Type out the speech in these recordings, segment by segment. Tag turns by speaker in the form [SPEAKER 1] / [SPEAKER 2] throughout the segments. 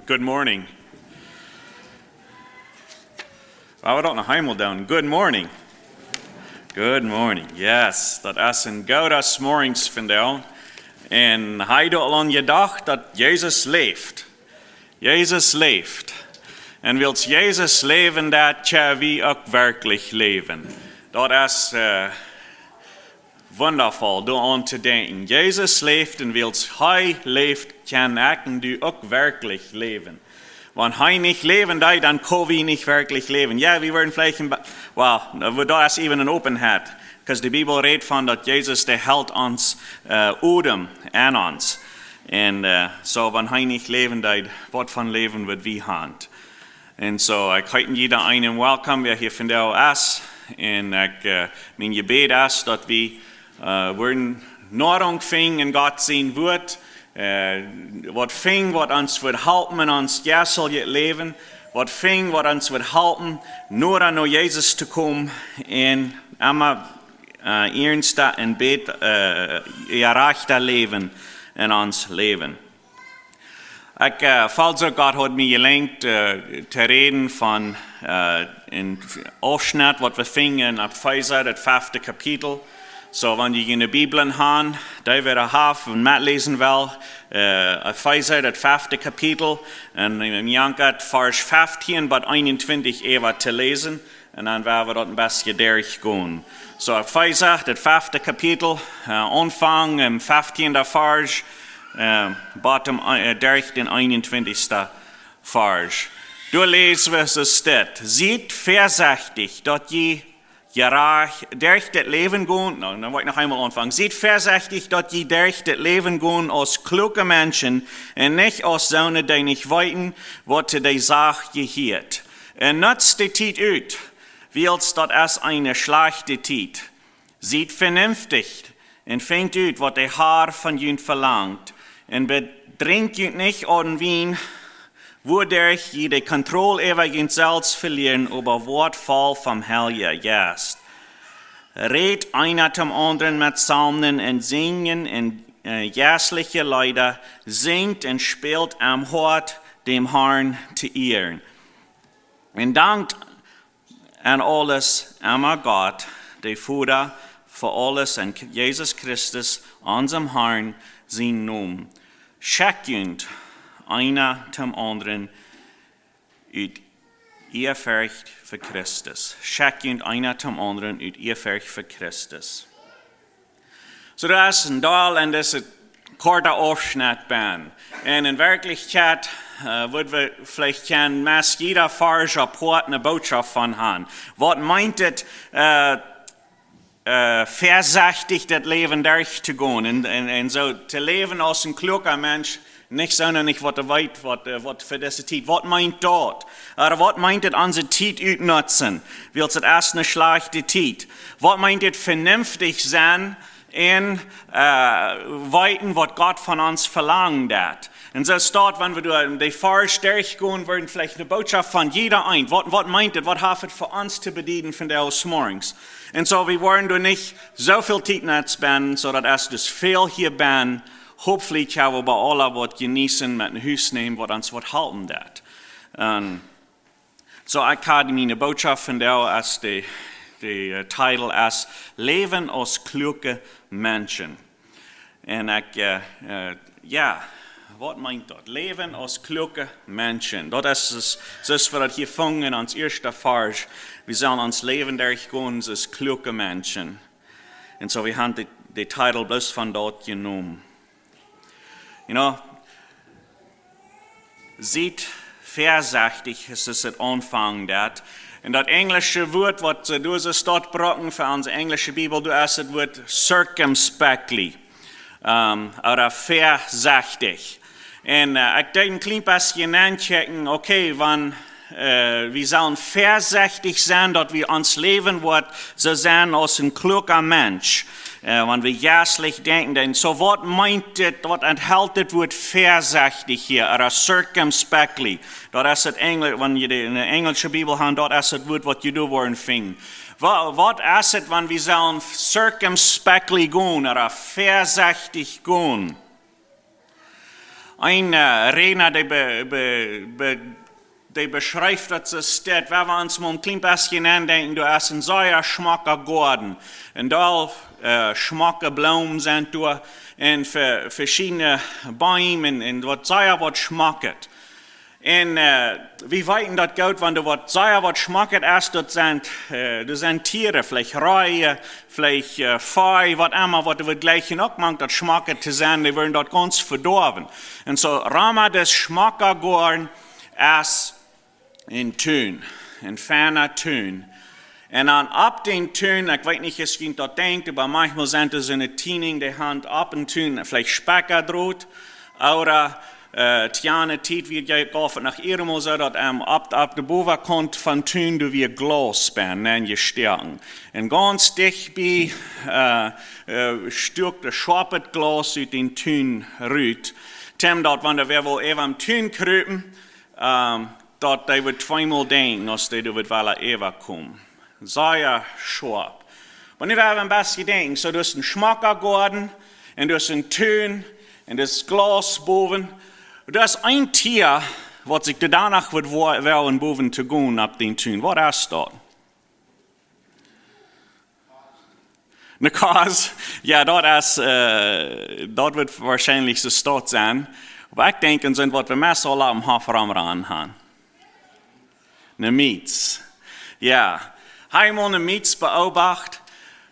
[SPEAKER 1] Good morning. Well, we don't know how down. Good morning. Good morning. Yes, dat is een gouden morgens vandaag. En hij doet al gedacht dat Jezus leeft. Jezus leeft. En wils Jezus leven, dat ja wie ook werkelijk leven. Dat is wonderful, door aan te denken. Jezus leeft en wils hij leeft, kan ik du ook werkelijk leven. Want hij nicht leven deed, dan kon we nicht wirklich leben. Ja, we worden vielleicht, dat is even een openheid. Because de Bibel redt van dat Jezus, der hält ons Odem aan ons. En so, wenn hij nicht leven deed, wat van leven wird we hand. En so, ik heet jeder einen welkom, wer hier vandaag is. En mijn gebed is dat we worden Nahrung finden in God zijn woord. Wat fing wat ons wird helpen in ons jasselje leven. Wat fing wat ons wird helpen nur aan Jezus te komen. En immer ernst en beet gerechter leven in ons leven. Falls God hat mir gelenkt te reden van een afschnitt wat we vingen op Epheser, het 5e kapitel. So, wenn je in de Bibel gaan, daar weer half en met lezen wel, Epheser, het 5e kapitel, en in Jankert, vers 15 tot 21 even te lezen, en dan werden we dat een beetje doorgaan. So, Epheser, het 5e kapitel, aanvang im 15e vers, bottom durch den 21. vers. Du lezen we zo staat, ziet voorzichtig dat je durch das Leben gehen, dan wil ik nog eenmaal aanvangen. Ziet voorzichtig dat je durch das Leben gehen als kluge Menschen en niet als zonen die niet weten wat de zaak geheert. En nutzt die tijd uit, wils dat is eine schlechte tijd. Ziet vernünftig en vindt uit wat de Herr van jullie verlangt. En bedringt jullie niet aan wien, wodurch je de Kontrolle über jullie selbst verlieren, über wat voll vom Heiligen Geist. Red einer zum anderen mit Psalmen und Singen und geistliche Lieder, singt und spielt am Hort dem Herrn zu ehren. Und dankt an alles immer Gott, der Vater, für alles und Jesus Christus, unserem Herrn, sein Namen. Schickt einer zum anderen uit Ehrfurcht für Christus. Schickt einer zum anderen uit Ehrfurcht für Christus. So das ist ein Teil und das ist ein kurzer Aufschnitt. Und in Wirklichkeit würden wir vielleicht meist jeder Vers eine Botschaft von haben. Was meint es, vorsichtig das Leben durchzugehen und so zu leben als ein kluger Mensch, nicht sondern nicht, was weit, was für diese Zeit. Was meint dort? Oder was meint es, unsere Zeit ausnutzen? Weil es erst eine schlechte Zeit. Was meint es, vernünftig sein und weiten, was Gott von uns verlangt hat? Und so steht, wenn wir durch die Vers durchgehen, würden vielleicht eine Botschaft von jeder ein. Was meint es, was hat es für uns zu bedienen von der aus morgens? Und so, wir wollen da nicht so viel Zeit nicht spenden, so dass es das viel hier bin. Hoffentlich können wir bei allen was genießen, mit dem Haus nehmen, was uns was halten wird. So, ich habe meine Botschaft von der als der Titel als Leben als kluge Menschen. Und ich, was meint das? Leben als kluge Menschen. Das ist es, wir hier fangen ans erste Vers. Wir sollen uns Leben durchgehen als kluge Menschen. Und so, wir haben den Titel bloß von dort genommen. You know, seht vorsichtig, ist es das Anfang dat. Und das englische Wort, was du es dort brauchen für unsere englische Bibel, du hast das Wort circumspectly, oder vorsichtig. Und ich denke ein klein bisschen nachchecken, okay, wenn wir sollen vorsichtig sein, dass wir uns leben wird, so sein als ein kluger Mensch. Wenn wir jaslich denken, denn so was meint es, was enthält das Wort vorsichtig hier, oder circumspectly. Das ist das Englisch, wenn ihr in der englischen Bibel habt, das ist das Wort, was ihr da wollen finden. Was ist es, wenn wir sollen circumspectly gehen, oder vorsichtig gehen? Ein Redner, der beschreibt, dass es steht, wenn wir uns mal ein klein bisschen andenken, du hast einen sehr schmacker Garten. Und da schmacke Blumen sind da und verschiedene Bäume und was sehr was schmackt. Und wie weit das geht, wenn du was sehr was schmackt, erst das sind Tiere, vielleicht Rehe, vielleicht Fei, was immer, was du gleich noch machst, das schmackt zu sein, die werden dort ganz verdorben. Und so Rama des schmacker Garten erst in Tun, in ferner Tun. Und dann ab den Tun, ich weiß nicht, was ich dort denkt, aber manchmal sind es so eine Tiening, die Hand ab und Tun, vielleicht Specker droht, oder Tiane Tiet wird ja gehofft nach ihrem so, dass ab der Boven kommt von Tun, du wir Glas sparen, nennen je Stärken. Und ganz dicht bei Stück das scharpet Glas aus den Tun rüht. Tem dort, wenn der wohl eben am Tun krüpen, dort die wird zweimal denken, als die wird weil Eva kommen. Sehr scharf. Und ich werde ein bisschen denken, so du hast einen Schmackergarten, und du hast einen Tun, und das Glas boven. Und das ist ein Tier, was sich danach wird wollen, boven zu gehen, ab den Tun. Was ist das? Eine Kase? Ja, dort wird wahrscheinlich so Stadt sein. Aber ich denke, sind, was wir meist alle am Hafram haben. Eine Mietz. Ja, einmal eine Mietz beobachtet.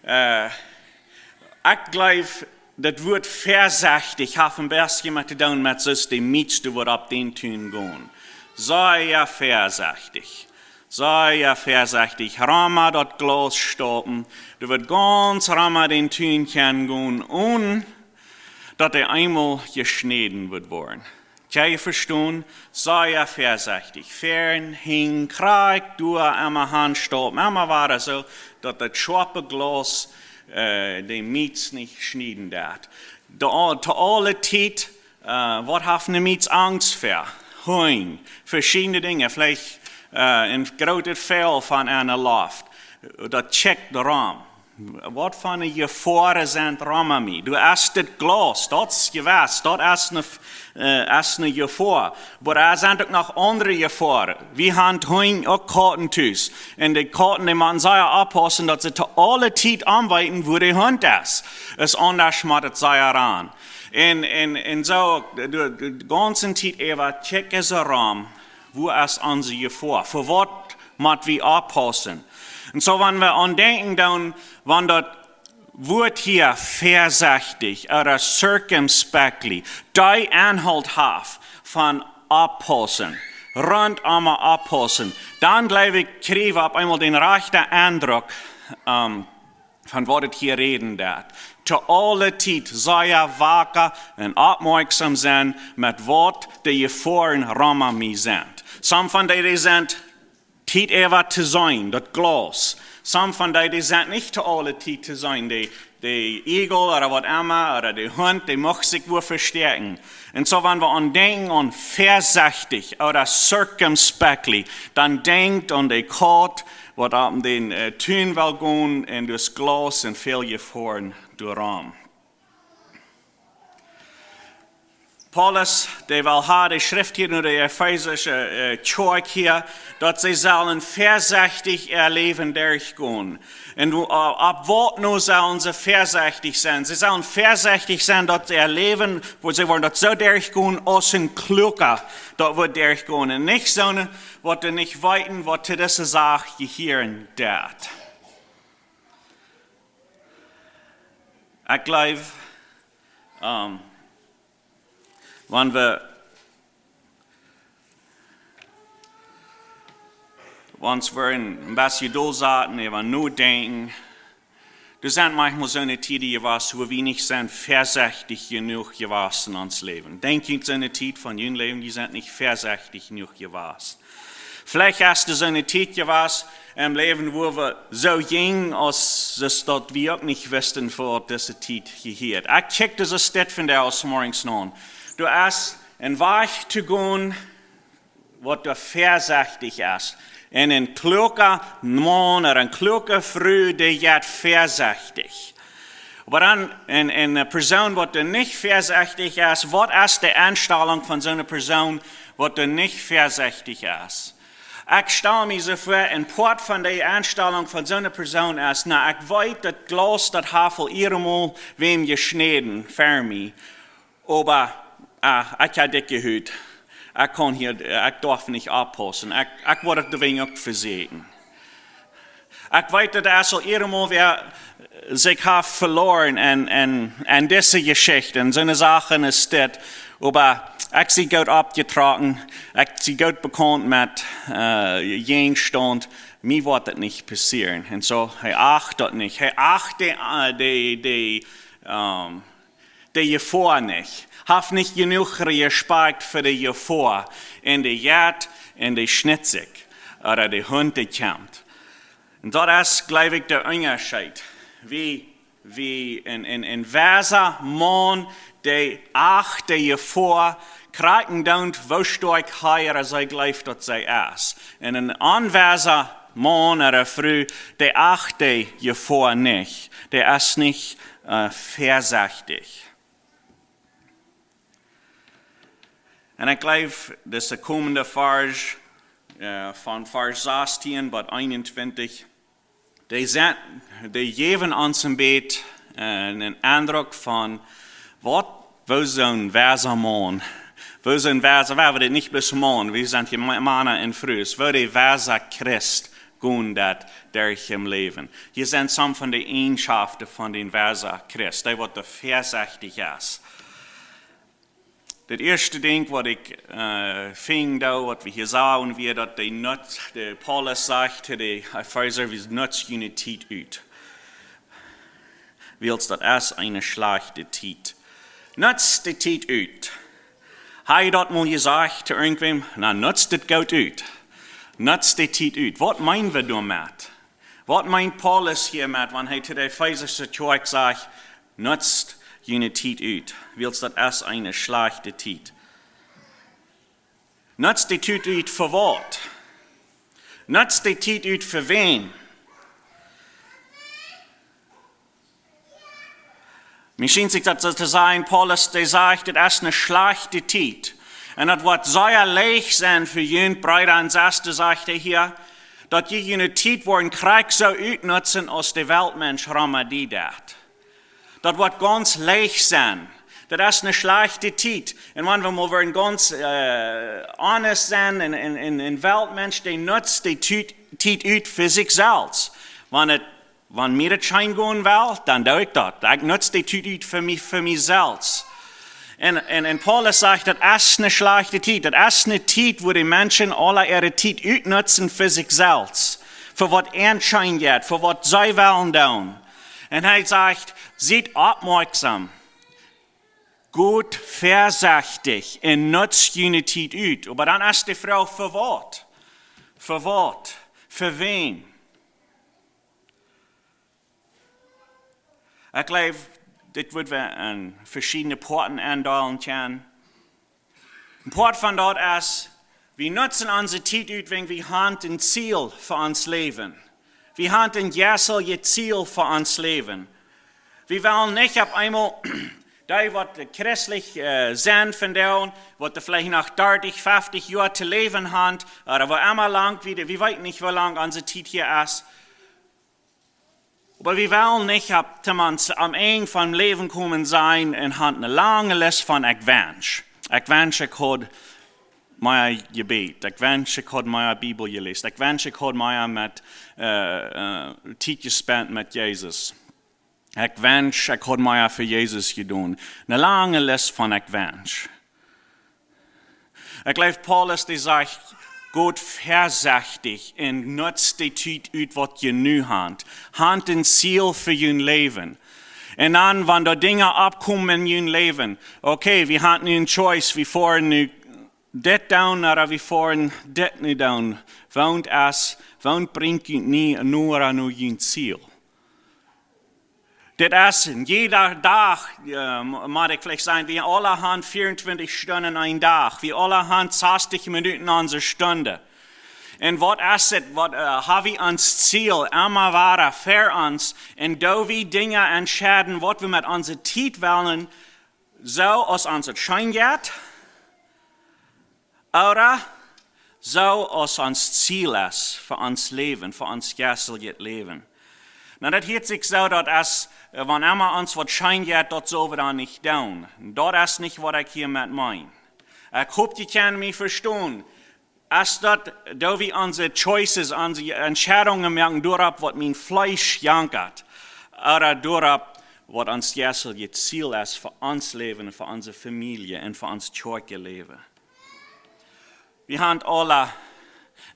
[SPEAKER 1] Ich glaube, das wird vorsichtig, haben wir erst jemand zu tun mit so dem Mietz, du wird ab den Tun gehen. Sehr vorsichtig. Sehr vorsichtig. Rama das Glas stoppen. Du wird ganz Rama den Tun gehen und dass er einmal geschnitten wird worden. Kann ihr verstehen? Sehr vorsichtig. Fern, hin, kreig, du, einmal Hand stoppen. Einmal war es so, dass das scharfe Glas den Mietz nicht schneiden darf. Zu alle Zeit, was hat eine Mietz Angst vor? Hunger, verschiedene Dinge, vielleicht ein großes Fell von einer Luft. Das checkt der Raum. Was für eine Gefahren sind Ramami? Du hast das Glas, das ist gewiss, das ist eine Gefahr. Aber da sind auch noch andere Gefahren. Wir haben heute auch Kartentus. Und die Karten, die man sehr abpassen, dass sie zu alle Zeit arbeiten, wo die Hund ist. Es anders macht es sehr an. Und so, die ganze Zeit über checken sie Raum, wo ist unsere Gefahr? Für was müssen wir abpassen? Und so, wenn wir an denken, dann, wenn das Wort hier vorsichtig oder circumspectly, die Anhalt hat von abpassen, rund einmal abpassen, dann glaube ich, kriege ich auf einmal den rechten Eindruck, von was es hier reden darf. Zu aller Zeit sehr wacker und aufmerksam sein, mit was die Gefahren Ramami sind. Some von denen sind Tiet ever zu sein, das Glas. Some von denen sind nicht zu alle Tiet zu sein. Die Igel oder was immer oder der Hund, die möchten sich wohl verstärken. Und so, wenn wir an denken, an vorsichtig oder circumspectly, dann denkt an die Kort, was ab den Tun will gehen, und das Glas und viel Gefahren durch Raum. Paulus, der will haben, die Schrift hier, nur der ephesische Zeug hier, dass sie sollen vorsichtig ihr Leben durchgehen. Und ab wo nur sollen sie vorsichtig sein? Sie sollen vorsichtig sein, dass ihr Leben, wo sie wollen, dass so durchgehen, aus ein Kluake, dort wird durchgehen. Und nicht so, was du nicht weiten, was zu dieser Sache gehören darf. Ich glaube, wenn wir ein bisschen durchsaten, wir nur denken, das sind manchmal so eine Zeit, wo wir nicht sind vorsichtig genug gewesen ans Leben. Denke ich, so eine Zeit von jungen Leben, die sind nicht vorsichtig genug gewesen. Vielleicht hast du so eine Zeit gewesen im Leben, wo wir so jung, als das dort wir auch nicht wissen, vor diese Zeit gehört. Ich check das Stadt von der aus morgens an. Du hast ein Weg zu gehen, was du vorsichtig ist. Und ein kluger Mann oder ein kluger Frau, der ist vorsichtig. Aber dann eine Person, die nicht vorsichtig ist, was ist die Einstellung von so einer Person, die nicht vorsichtig ist? Ich stelle mir so vor, ein Part von der Einstellung von so einer Person ist, na, ich weiß, das Glas, das Havel, irgendwo wem geschnitten für mich. Aber ich habe das gehört. Ich darf nicht abpassen. Ich werde das wenig auch versehen. Ich weiß, dass er irgendwo sich hat verloren in diese Geschichten. So eine Sache ist das. Aber ich sie gut abgetragen, ich sie gut bekannt mit Gegenstand, mir wird das nicht passieren. Und so, er achtet das nicht. Er achtet die Gefahr nicht. Hat nicht genug Respekt für die Gefahr in die Jagd, in die Schnitzig oder die Hund, die kämpft. Und das ist, glaube ich, der Unterschied. Wie in weiser Mann, der achte Gefahr, kriegen dann, wo stark heier sei gleich dort sei es. Und ein anweiser Mann oder Frau, der achte Gefahr nicht. Der ist nicht vorsichtig. Und ich glaube, das ist der kommende Vers von Vers 16 bis 21. Die geben uns im Bett einen Eindruck von, wo so ein weiser Mann, wo so ein weiser, wir sind nicht bloß Mann, wir sind hier Männer in Früh, wo der weiser Christ gehen dat durch im Leben. Hier sind some von den Eigenschaften von den weiser Christ, der wird vorsichtig ist. Das erste Ding, was ich fing, was wir hier sagen, wir, dass der Paulus sagt, der Epheser, wie nutzt eine Tit ut. Willst das ist eine schlechte Tit. Nutzt die Tit ut. Habe ich dort mal gesagt zu irgendwem, na, nutzt das gut ut. Nutzt die Tit ut. Was meinen wir damit? Was meint Paulus hier mit, wenn er zu der Epheser Kirche sagt, nutzt jene Tit ut. Willst das ist eine schlechte Tit. Nutzt die Tit ut für was? Nutzt die Tit ut für wen? Mir schien sich das zu sein, Paulus, der sagt, das ist eine schlechte Tit. Und das wird sehr leicht sein für jene Brüder und Schwestern, sagt er hier, dass jene Tit, wo ein Krieg so utnutzen, aus der Weltmensch Ramadi dat. Das wird ganz leicht sein. Das ist eine schlechte Tit. Und wenn wir mal ganz honest sein, ein Weltmensch, der nutzt die Tit ut für sich selbst. Wenn mir das schein gehen will, dann tue ich das. Ich nutze die Tit ut für mich selbst. Und Paulus sagt, das ist eine schlechte Tit. Das ist eine Tit, wo die Menschen alle ihre Tit ut nutzen für sich selbst. Für was anscheinend geht, für was sie wollen tun. Und er sagt, seid aufmerksam, gut, vorsichtig und nutzt jene Tit ut. Aber dann ist die Frau für was? Für was? Für wen? Ich glaube, das wird wir an verschiedene Porten andauern können. Ein Port von dort ist, wir nutzen unsere Tit ut, wenn wir haben ein Ziel für uns Leben. Wir haben ein jährliches Ziel für uns Leben. Wir wollen nicht auf einmal, da wird christlich sein von der, wird vielleicht nach 30, 50 Jahren zu leben haben, oder wo immer lang wieder, wir wissen nicht, wie lang unsere Tit hier ist. Aber wir wollen nicht am Ende vom Leben kommen sein und haben eine lange Liste von Advance. Advance hat mein Gebet, Advance hat meine Bibel gelesen, Advance hat meine mit Zeit gespent mit Jesus. Advance hat meine für Jesus getan. Eine lange Liste von Advance. Ich glaube, Paulus, der sagt, Gott vorsichtig und nutzt die Tit ut, was ihr nu habt. Habt ein Ziel für ihr Leben. Und dann, wenn da Dinge abkommen in ihr Leben, okay, wir haben eine Choice, wir fahren nu das down oder wir fahren das nicht down. Wann bringt ihr nie nur an ihr Ziel? Das ist jeder Tag, mag ich vielleicht sagen, wir alle haben 24 Stunden ein Tag. Wir alle haben 60 Minuten unsere Stunde. En wat is het, wat har vi ons Ziel immer vara för ons, en då vi dinge entscheiden, wat vi med onze tid wollen, so als ons het schijngeht, oder so als ons Ziel is für ons leven, für ons geestelijk leven. Nou, dat heet zich zo dat als, wanneer immer ons wat schijngeht, dat zullen we dan niet doen. Dat is niet wat ik hier met mijn. Ik hoop je kan me verstaan. Als dat, da wir unsere Choices, unsere Entscheidungen machen, durch was mein Fleisch jankert, oder durch was uns geistliche Ziel ist für uns Leben, für unsere Familie und für uns Kirche Leben. Wir haben alle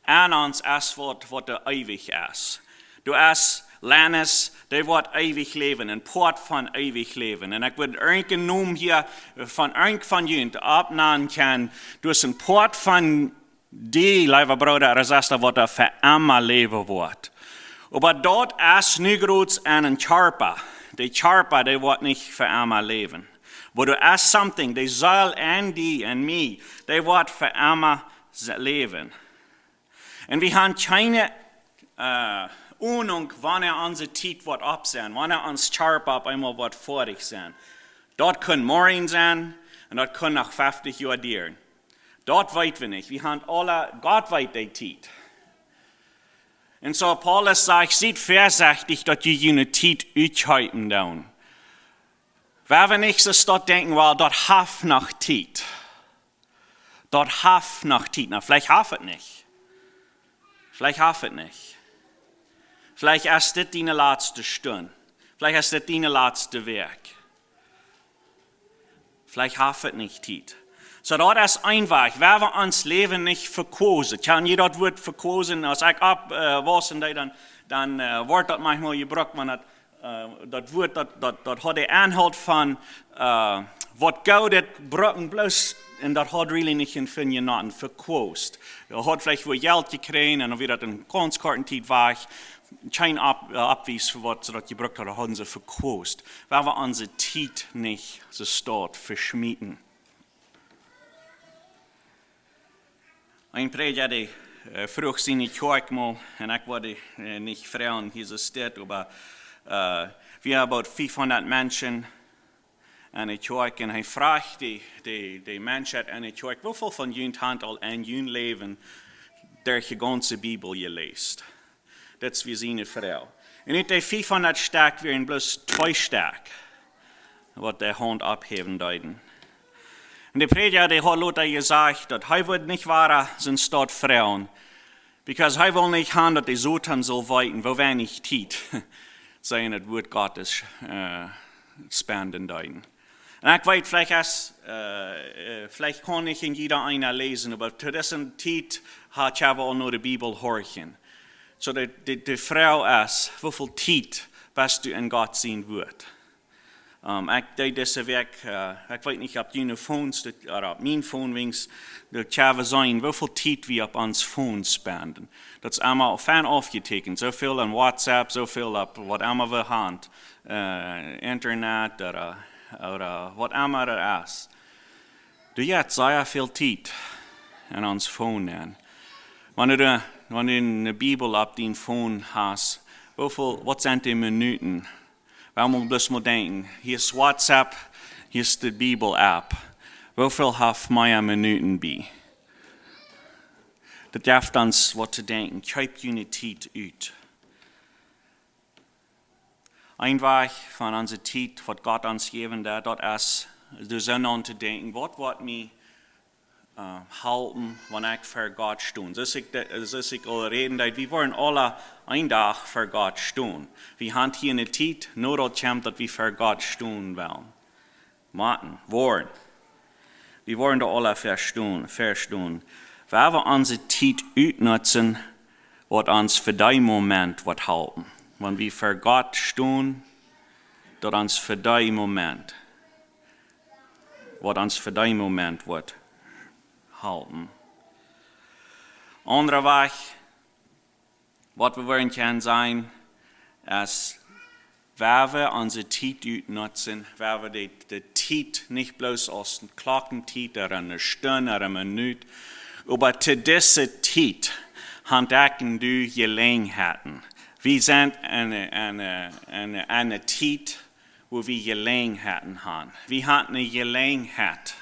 [SPEAKER 1] an uns, was der ewig ist. Du hast Lanus, der wird ewig leben, ein Port von ewig leben. Und ich würde irgendeinen Namen hier von Ihnen abnehmen können, du hast ein Port von die, lieve broeder en zuster, wat er voor immer leven wordt. Maar dat is nu groot en een charpa. Die charpa, die wordt niet voor immer leven. Maar er is something, die zal en die en mij, die wordt voor immer leven. En we hebben keine Ahnung, wanneer onze tijd wordt op zijn, wanneer ons charpa op eenmaal wordt vorig zijn. Dat kan morgen zijn en dat kan nog 50 jaar duren. Dat weten we niet. We hebben alle, Gott weet die tijd. En zo Paulus zegt, ziet voorzichtig dat je je tijd uithouden doen. Waar we niet zo staat denken, wel, dat heeft nog tijd. Dat heeft nog tijd. Nou, vielleicht heeft het niet. Vielleicht heeft het niet. Vielleicht is dit die laatste Stunde. Vielleicht is dit die laatste werk. Vielleicht heeft het niet tijd. So dat is einfach, waar we ons leven niet verkozen. Kan je dat woord verkozen? Als ik op was en dan wordt dat manchmal gebruikt, maar dat woord dat had de aanhoud van wat goud het broken bloos en dat had really niet in vinden naten verkozen. Je had vielleicht wel geld gekregen en dan weer dat een konstkartentijd was. Geen opwijs voor wat ze dat gebruikt hadden, hadden ze verkozen. Waar we onze tijd niet zo staat verschmieten. Een predikade vroeg zijn in kerk mal, en ik wilde niet vragen hier zo staat, maar we hebben about 500 mensen in de kerk en hij vraagt die mensen in de kerk, hoeveel van jullie hand al in jullie leven de ganze Bibel gelezen? Dat is weer zijn vrouw. En uit die 500 sterk weer bloos 2 sterk, wat de hand opheven deuten. En de prediger die had later gezegd dat hij wordt niet waar zijn stad vrouwen, because hij wil niet gaan dat de Satan zal weten, wo wir nicht tijd zijn het woord Gottes spenden deuten. En ik weet, vielleicht kan ik in jeder einer lesen, maar zu dessen tijd had je al nur de Bibel horen. So de vrouw is, hoeveel tijd best du in God zien wordt. Ik deed deze week, ik weet niet op jullie phones, of op mijn phone wings, dat we zijn, hoeveel tijd we op ons phone spenden. Dat is allemaal fan afgetekend, zoveel aan WhatsApp, zoveel op wat allemaal we hebben, internet, of wat allemaal er is. Du hebt zeer veel tijd aan ons phone aan. Wanneer je de Bibel op die phone hebt, wat zijn de minuten? We moeten dus maar denken, hier is WhatsApp, hier is de Bibel-app. Hoeveel heeft mijn minuten bij? Dat geeft ons wat te denken, kijk je tijd uit. Een weg van onze tijd, wat God ons geven, dat is de zin aan te denken, wat wordt mij halten, wanneer ik voor God steun. Zoals ik al reden, we worden alle een dag voor God steun. We hebben hier een tijd nodig dat we voor God steun willen. Maten, worden. We worden er alle versteun. Waar we onze tijd uitnutzen, wat ons voor die moment wat helpen. Wanneer we voor God steun, dat ons voor die moment, wat ons voor die moment wat helpen. Andere weg, wat we willen kunnen zijn, is waar we onze tijd uitnutzen, waar we de tijd niet bloos als een klokkentijd, of een stunde, of een minuut, maar te deze tijd handecken du Gelegenheiten. Wir sind eine Zeit, wo wir Gelegenheiten haben. Wir haben eine Gelegenheit,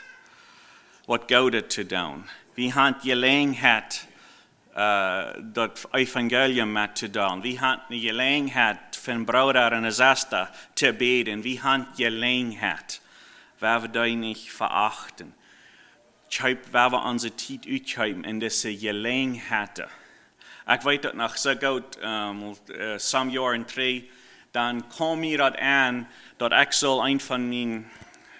[SPEAKER 1] was Gott zu tun. Wir haben Gelegenheit, das Evangelium mitzuteilen. Wir haben eine Gelegenheit, für einen Bruder und eine Schwester zu beten. Wir haben Gelegenheit, weil wir das nicht verachten. Weil wir unsere Zeit ausgeben in diese Gelegenheiten. Ich weiß das noch so gut, some Jahren 3, dann kam mir das an, dass ich soll ein von meinen,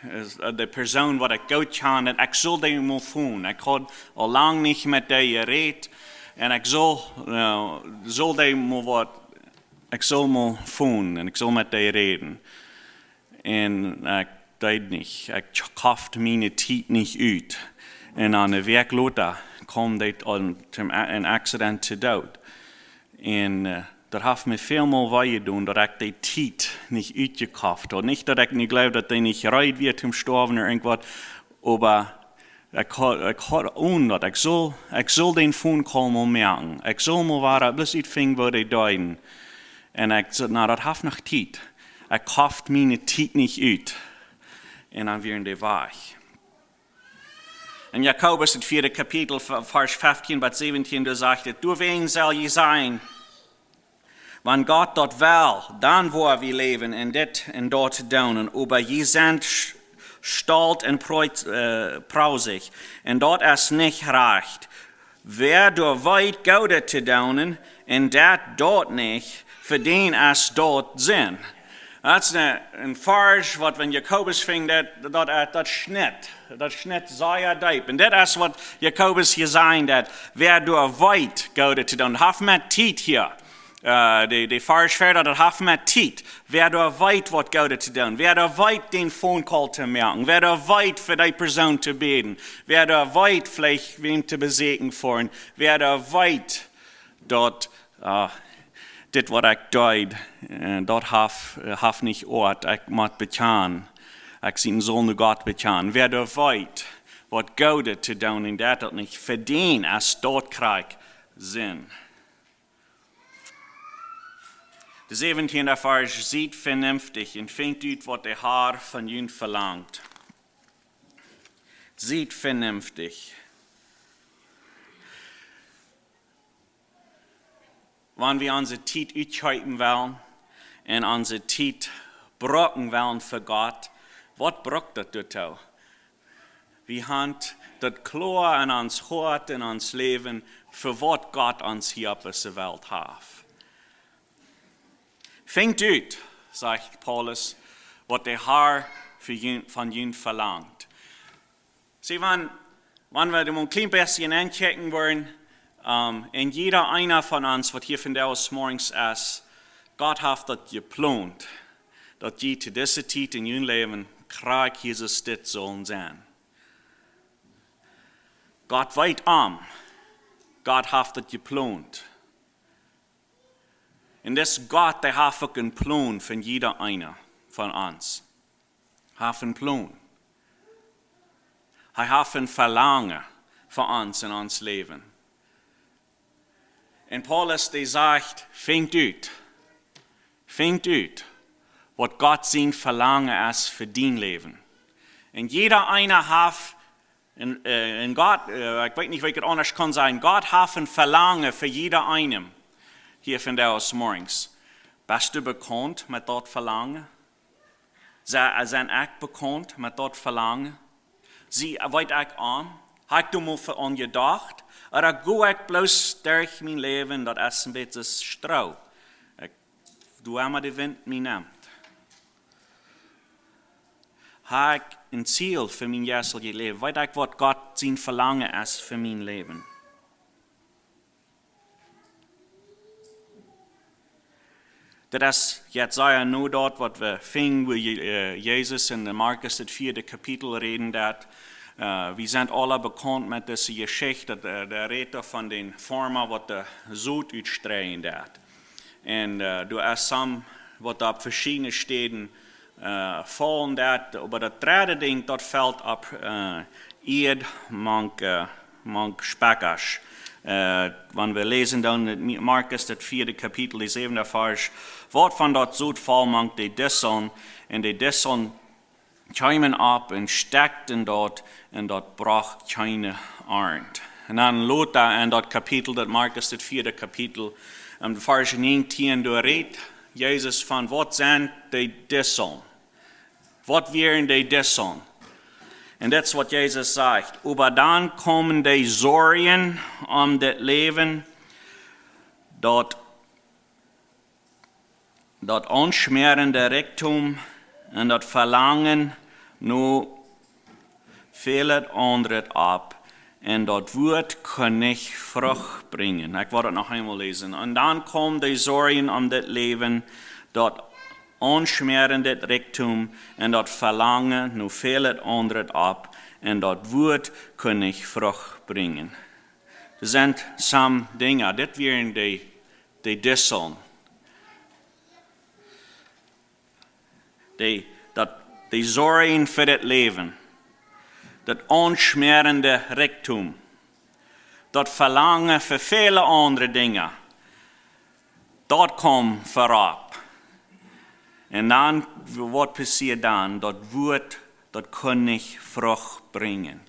[SPEAKER 1] die Person, die ich gut kann, ich soll die mal tun. Ich habe auch lange nicht mit der geredet, und ich soll die mal was, ich soll mal tun, und ich soll mit der reden. Und ich das nicht, ich kaufe meine Zeit nicht aus. Und an der Weg Lothar kam das ein Accident zu Tod. Und das hat mir vielmal wehgetan, dass ich die Zeit nicht ausgekauft habe. Nicht, dass ich nicht glaube, dass die nicht reit wird zum Sterben oder irgendwas, aber ich habe ohne das. Ich soll den Phone Call mal merken. Ich soll mal warten, bis ich finde, wo die deuten. Und ich sagte, na, das hat noch Zeit. Ich kaufe meine Zeit nicht aus. Und dann werden die weich. In Jakobus, das 4. Kapitel, Vers 15 bis 17, da sagt er, du wen soll je sein, wenn Gott dort will, dann wo wir leben und dit und dort tun, aber je sind stolz und prausig, und dort ist nicht recht. Wer du weit Gott zu tun, und dat dort nicht, für den es dort sind. Das ist ein Vers, was wenn Jakobus fing, das Schnitt sehr deep. Und das ist, was Jakobus hier sagt, dass wer du weit Gott zu tun, hat mit Zeit hier. Die Vers fährt, das hat mit Zeit. Wer du weit was Gott zu tun, wer du weit den Phone Call zu merken, wer du weit für die Person zu beten, wer du weit vielleicht wem zu besegnen fahren, wer du weit dort, das, was ich deut, dort haf nicht Ort, ich muss bekannt. Ich sehe Sohn Gott bekannt. Wer da weit, was Gott zu tun, und das nicht verdient, als dort krieg Sinn. Der 17. Vers sieht vernünftig und fängt ut, was der Herr von ihnen verlangt. Sieht vernünftig. Wenn wir unsere Zeit aushalten wollen und unsere Zeit brauchen wollen für Gott, was braucht das dazu? Wir haben das klar in uns Hort, in uns Leben, für was Gott uns hier auf dieser Welt hat. Fängt ut, sagt Paulus, was der Herr von ihnen verlangt. Sie, wenn wir dem ein klein bisschen anchecken wollen, und jeder einer von uns, was hier von der aus morgens ist, Gott hat das geplant, dass die zu dieser Zeit in ihrem Leben Krieg Jesus das sollen sein. Gott weiß Gott hat das geplant. Und das Gott, der hat auch einen Plan für jeder einer von uns. Er hat einen Plan. Er hat ein Verlangen für uns in uns Leben. Und Paulus, der sagt, fängt ut, was Gott sein Verlangen ist für dein Leben. Und jeder einer hat, in Gott, ich weiß nicht, wie ich es anders kann sagen, Gott hat ein Verlangen für jeder einen hier von der aus morgens. Bist du bekannt mit dort Verlangen? Sind ich bekannt mit dort Verlangen? Sie weit ich an? Hast du mal an gedacht? Oder gehe ich bloß durch mein Leben, das ist ein bisschen Stroh. Du einmal den Wind mich nimmt. Habe ich ein Ziel für mein jährliches Leben? Weiß ich, was Gott sein Verlangen ist für mein Leben? Das ist jetzt ja nur dort, was wir fingen, wo Jesus in Markus, das 4. Kapitel, reden hat. Wir sind alle bekannt mit dieser Geschichte, der Räter von den Formen, was der Sud ausstrahlen hat. Und du hast was da auf verschiedenen Städten fallen hat, aber das dritte Ding, dort fällt ab Ed, manch Speckasch. Wenn wir lesen dann in Markus, das 4. Kapitel, die 7. Vers, wat von dort Südvollmacht, die Disseln, und die Disseln kämen ab und steckten dort, und dort brach keine Arnd. Und dann Lothar in dort Kapitel, das Markus, das 4. Kapitel, Vers 19, da redet Jesus von, was sind die Disseln? Was wären die Disseln? Und das ist, was Jesus sagt. Aber dann kommen die Sorgen das Leben, dort unschmerende Reichtum und das Verlangen nur vieles anderes ab. Und dort wird König Frucht bringen. Ich werde das noch einmal lesen. Und dann kommen die Sorgen das Leben, dort unschmerende Reichtum und dort Verlangen nur vieles anderes ab. Und dort wird König Frucht bringen. Das sind some Dinge, das wären die Disseln. Die Sorgen für das Leben. Das unschmerende Reichtum, das Verlangen für viele andere Dinge, dort kommt vorab. Und dann, was passiert dann? Dort König Frucht bringen.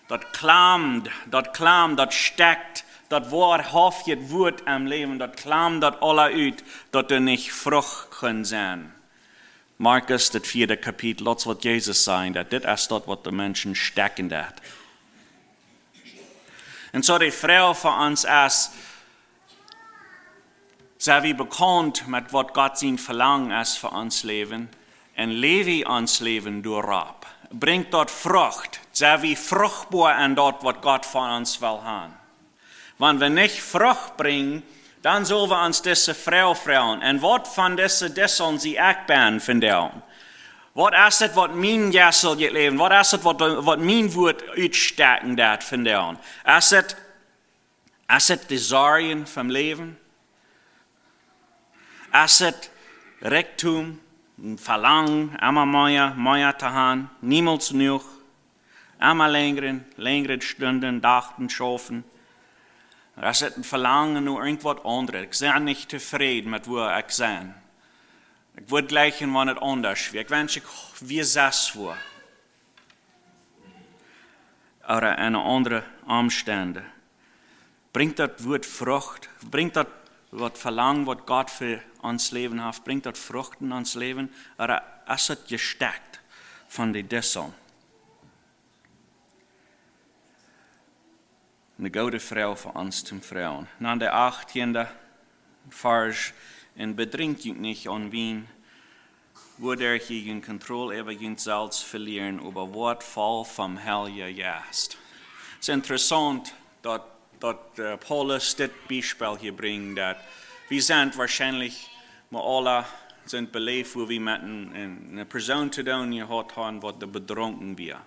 [SPEAKER 1] Dort klammt, dort steckt, dort Wort hofft wird am Leben, dort klammt, dort alle ut, dort nicht Frucht können sein. Markus, das 4. Kapitel, das wird Jesus sagen, das ist dort, was die Menschen stecken. Und so die Frau für uns ist, sie wie bekannt mit was Gott sein Verlangen ist für uns Leben, und lebe uns Leben durch ab. Bringt dort Frucht, sie wie fruchtbar an dort, was Gott von uns will haben. Wenn wir nicht Frucht bringen, dann sollen wir uns diese Frau fragen. Und was von diesen Disseln sie auch werden von der? Was ist es, was mein Jessel geht leben? Was ist es, was mein Wort ausstecken wird von der? Ist es die Sorgen vom Leben? Ist es Reichtum, Verlangen, immer mehr zu haben, niemals genug, immer längere Stunden, Dachten, schaffen? Das ist ein Verlangen nur irgendwas anderes. Ich bin nicht zufrieden mit wo ich bin. Ich würde gleich in was anders. Ich wünsche, wie es war. Oder eine andere Umstände. Bringt das Wort Frucht? Bringt das Wort Verlangen, was Gott für uns Leben hat? Bringt das Frucht in uns Leben? Oder ist es gesteckt von den Disseln? Eine gute Frau für uns zum Frauen. Nach der 18. Vers, und bedringt ihn nicht an Wein, würde er gegen Kontrolle über ihn selbst verlieren, über Wort voll vom Heiligen Geist. Es ist interessant, dass Paulus das Beispiel hier bringt, dass wir sind wahrscheinlich, wir alle sind belebt, wo wir mit einer Person zu tun haben, die betrunken wird.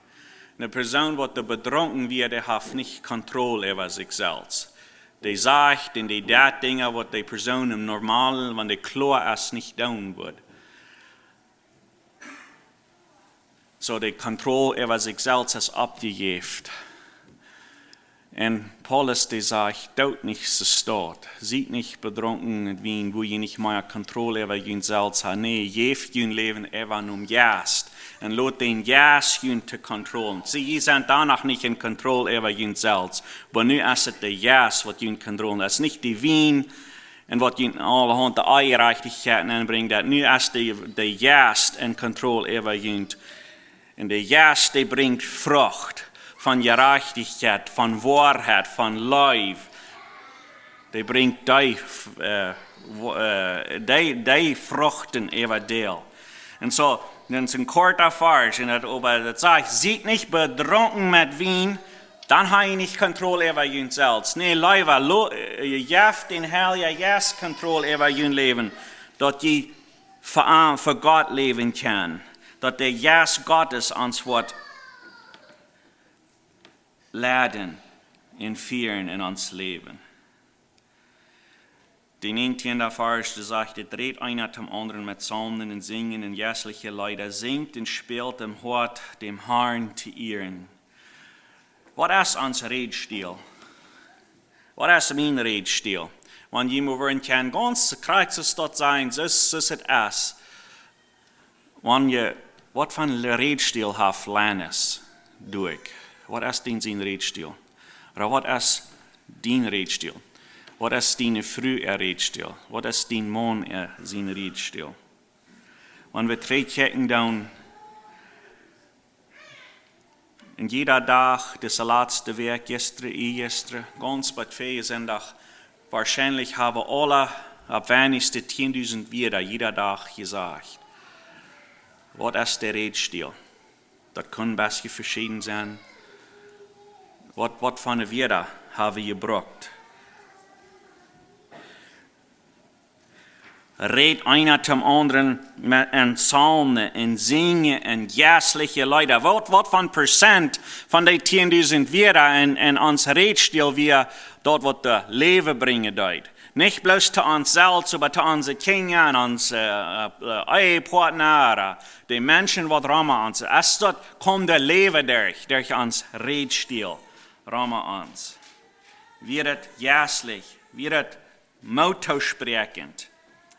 [SPEAKER 1] Eine Person, die betrunken wird, die hat nicht Kontrolle über sich selbst. Die sagt und die tut Dinge, die die Person im Normalen, wenn die klar ist, nicht tun wird. So die Kontrolle über sich selbst ist abgegeben. Und Paulus, der sagt, tut nicht so stort. Sieht nicht betrunken in Wien, wo ihr nicht mehr Kontrolle über ihn selbst habt. Nee, geeft ihr Leben einfach nur Geist. Und lasst den Geist ihn zu kontrollieren. Sie sind danach nicht in Kontrolle über ihn selbst. Aber nu ist es der Geist, was ihn kontrolliert. Es ist nicht die Wien, und was ihn allerhand der Eierreichtigkeiten anbringt. Nu ist der Geist in Kontrolle über ihn. Und der Geist, der bringt Frucht von Gerechtigkeit, von Wahrheit, von Liebe. Der bringt die Fruchten über dir. Und so, dann ist ein kurzer Vers, und das sagt, seid nicht betrunken mit Wein, dann habe ich nicht Kontrolle über ihn selbst. Nee, Leute, gebt den Heiligen Geist Kontrolle über ihr Leben, dass ihr für Gott leben kann. Dass der Geist Gottes uns wird leiden und führen in uns Leben. Die 19. Vers sagt, dreht einer zum anderen mit Psalmen und Singen und jässliche Lieder, singt und spielt im Hort dem Herrn zu ehren. Was ist unser Redstil? Was ist mein Redstil? Wenn jemand wollen kann, ganz kreuzes dort sein, so ist es es. Wenn je, was für ein Redstil hat Lanus Dueck? Was ist denn sein Redstil? Oder was ist dein Redstil? Was ist deine frühe Redstil? Was ist dein Mann sein Redstil? Wenn wir zurückgucken dann, in jeder Tag, das letzte Werk, gestern, ganz bei 2 Sonntag, wahrscheinlich haben alle ab wenigstens 10.000 wieder jeder Tag gesagt. Was ist der Redstil? Das kann ein bisschen verschieden sein. Was von wieder haben wir gebraucht? Red einer zum anderen in Psalmen, in Singen, in jässliche Leute. Was von Prozent von den 10.000 wieder in uns Redstil wir dort, was das Leben bringen dort. Nicht bloß zu uns selbst, aber zu unseren Kindern, unseren Ehepartner, die Menschen, die rahmen uns. Es dort kommt das Leben durch uns Redstil, rahmen uns. Wird jässlich, wird motto-sprechend.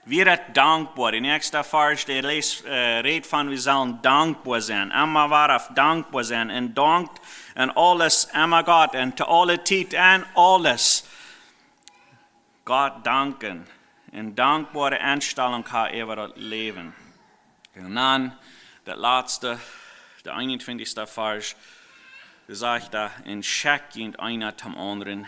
[SPEAKER 1] Wir sind dankbar. Die nächste Vers, der redet von, wir sollen dankbar sein. Immer wahrhaft dankbar sein. Und dankt an alles, immer Gott. Und zu alle Zeit an alles. Gott danken. In dankbare Einstellung kann er das Leben. Und dann, der letzte, der 21. Vers, der sagt da, in Scheck geht einer zum anderen,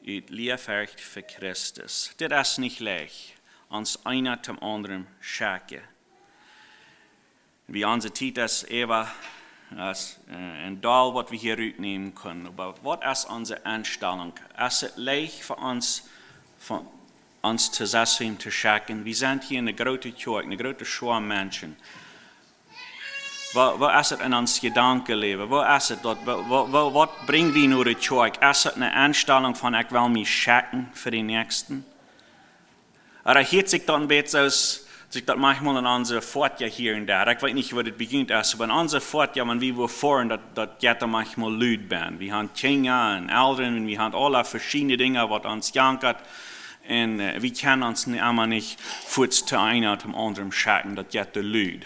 [SPEAKER 1] ut Liefrecht für Christus. Das ist nicht leicht. Uns einer zum anderen schäken. Wie unsere Zeit ist, ein Teil, was wir hier nehmen können. Aber was ist unsere Einstellung? Ist es leicht für uns zusammen zu schäken? Wir sind hier in einer großen Kirche, eine große Schar Menschen. Wo ist es in uns Gedankenleben? Wo ist es dort? Was bringen wir nur die Kirche? Ist es eine Einstellung von, ich will mich schäken für die Nächsten? Aber hier sieht dann besser aus, sich das manchmal in unserer Fortjahr hier und da. Ich weiß nicht, wo das beginnt, aber in unserer Fortjahr, wenn wir fahren, das geht da manchmal laut werden. Wir haben Kinder und Eltern und wir haben alle verschiedene Dinge, was uns jankert. Und wir können uns immer nicht kurz zu einer zum anderen schauen, das geht da laut.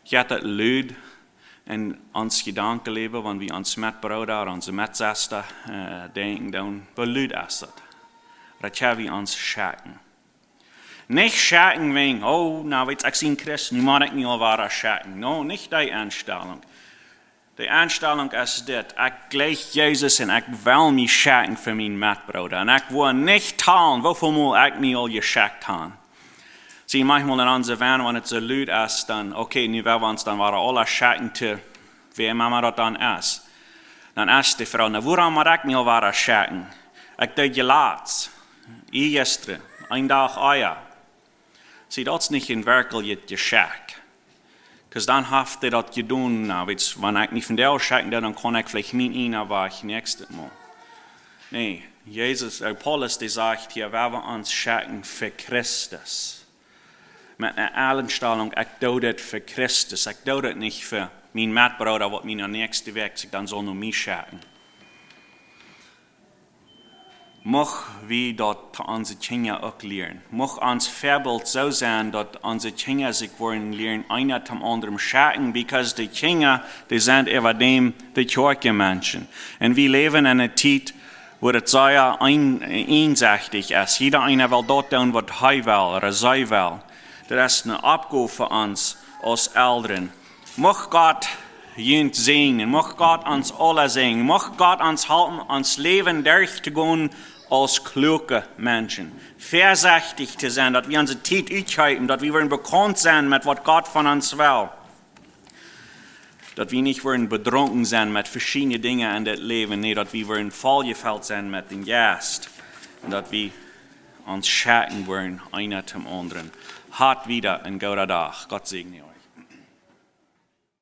[SPEAKER 1] Geht das laut in uns Gedankenleben, wenn wir uns Mitbrüder, unsere Mitschwester denken, dann, wo laut ist das? Das können wir uns schauen. Nicht schauen wegen, oh, na, weet ik zie Christen, nu mag ik niet alweer schauen. No, nicht die Einstellung. Die Einstellung ist das, ich gleich Jesus und ich will mich schauen für meinen Mitbruder. Und ich will nicht tun, wovon mal ich mich all geschackt habe. Sie manchmal in unserer Welt, wenn es so laut ist, dann, okay, nu werden wir uns dann alle schauen, wie immer das dann ist. Dann ist die Frau, na, woran mag ich mich alweer schauen? Ich tue gelaats. Ich gestern, ein Tag euer. Sie das nicht in Wirklichkeit geschehen. Because dann habt ihr das getan, wenn ich nicht von der schauen, dann kann ich vielleicht mit ihnen was nächstes Mal. Nee, Jesus, Paulus, der sagt hier, wir werden uns schauen für Christus. Mit einer Einstellung, ich tue das für Christus. Ich tue das nicht für meinen Mitbruder, was mir nächste Weg sagt, dann soll nur mich schauen. Moch wir dort unsere Kinder auch lernen. Moch uns Vorbild so sein, dass unsere Kinder sich wollen lernen, einer zum anderen schauen, because die Kinder, die sind über dem die Kirchenmenschen. Und wir leben in einer Zeit, wo es sehr einseitig ist. Jeder einer will dort tun, was er will oder sie will. Das ist eine Abgabe für uns als Eltern. Moch Gott jünt segnen, moch Gott uns alle segnen, moch Gott uns halten, uns Leben durchzugehen als kluke Menschen. Vorsichtig zu sein, dass wir unsere Zeit aushalten, dass wir bekannt sein mit was Gott von uns will. Dass wir nicht betrunken sein mit verschiedenen Dingen in das Leben, nee, dass wir vollgefällt sein mit dem Geist. Und dass wir uns schauen wollen, einer zum anderen. Hat wieder ein guter Tag. Gott segne euch.